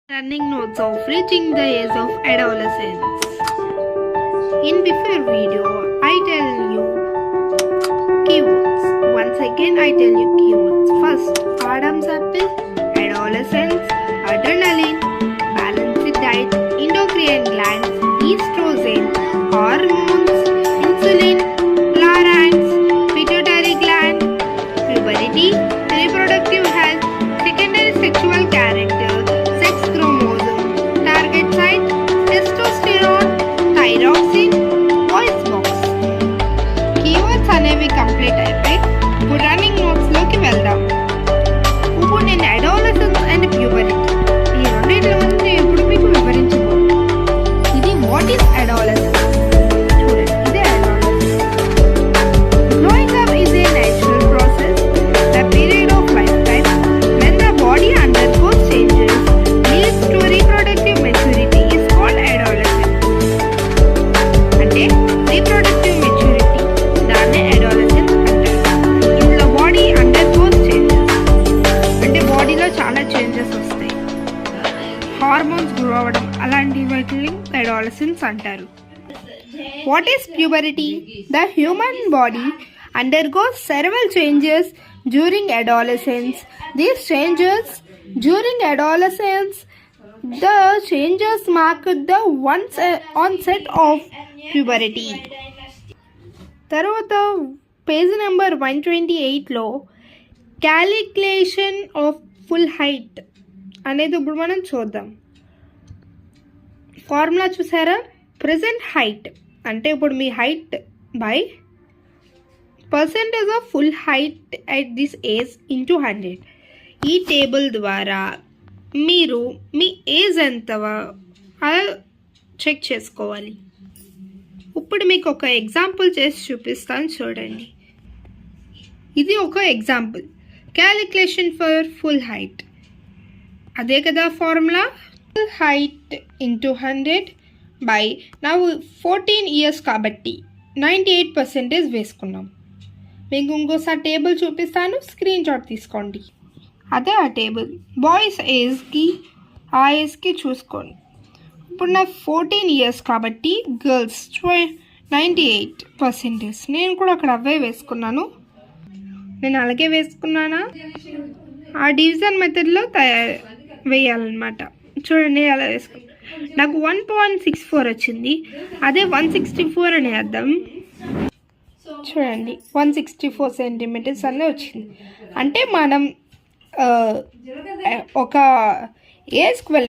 Running notes of reaching the age of adolescence. In before video, I tell you keywords. Once again, I tell you keywords. First, Adam's apple, adolescence, adrenaline, balanced diet, endocrine glands, estrogen, hormones, insulin, glands, pituitary gland, puberty, reproductive health, secondary sexual character, sex chromosome, target site, testosterone, thyroxine, voice box. Keywords అనేవి complete అయిపోయి ఇప్పుడు running నోట్స్లోకి వెళ్దాం. ఇప్పుడు నేను adolescence and ప్యూబరిటీ ఈ రెండింటి గురించి ఇప్పుడు మీకు వివరించబోతున్నాను. ఇది వాట్ ఈస్ అడాలసెన్స్? చూడండి, ఇదే adolescence. Growing up is a natural process, the period of life time when the body undergoes changes leads to reproductive maturity is called adolescence. అంటే reproductive maturity దాన్నే adolescence అంటారు. ఇందులో బాడీ అండర్గోస్ చేంజెస్ అంటే బాడీలో చాలా changes వస్తాయి, hormones grow అవ్వడం అలాంటి వాటిని adolescence అంటారు. What is puberty? The human body undergoes several changes during adolescence. These changes during adolescence, the changes mark the onset of puberty. తర్వాత పేజ్ నెంబర్ 128లో క్యాలిక్యులేషన్ ఆఫ్ ఫుల్ హైట్ అనేది ఇప్పుడు మనం చూద్దాం. ఫార్ములా చూసారా? ప్రెసెంట్ హైట్ అంటే ఇప్పుడు మీ height by percentage of full height at this age into 100. ఈ టేబుల్ ద్వారా మీరు మీ ఏజ్ ఎంత అలా చెక్ చేసుకోవాలి. ఇప్పుడు మీకు ఒక ఎగ్జాంపుల్ చేసి చూపిస్తాను, చూడండి. ఇది ఒక example, calculation for full height. అదే కదా formula, full height into 100 by నా 14 ఇయర్స్ కాబట్టి 98% వేసుకున్నాం. మీకు ఇంకోసారి టేబుల్ చూపిస్తాను, స్క్రీన్ షాట్ తీసుకోండి. అదే ఆ టేబుల్ బాయ్స్ ఏజ్కి ఆ ఏజ్కి చూసుకోండి. ఇప్పుడు నా 14 ఇయర్స్ కాబట్టి గర్ల్స్ 98%. నేను కూడా అక్కడ అవే వేసుకున్నాను. నేను అలాగే వేసుకున్నానా? ఆ డివిజన్ మెథడ్లో వేయాలన్నమాట. చూడండి, అలా వేసుకున్నాను. నాకు 1.64 వచ్చింది. అదే 164 అని అర్థం. చూడండి, 164 సెంటీమీటర్స్ అనే వచ్చింది. అంటే మనం ఒక ఏజ్కి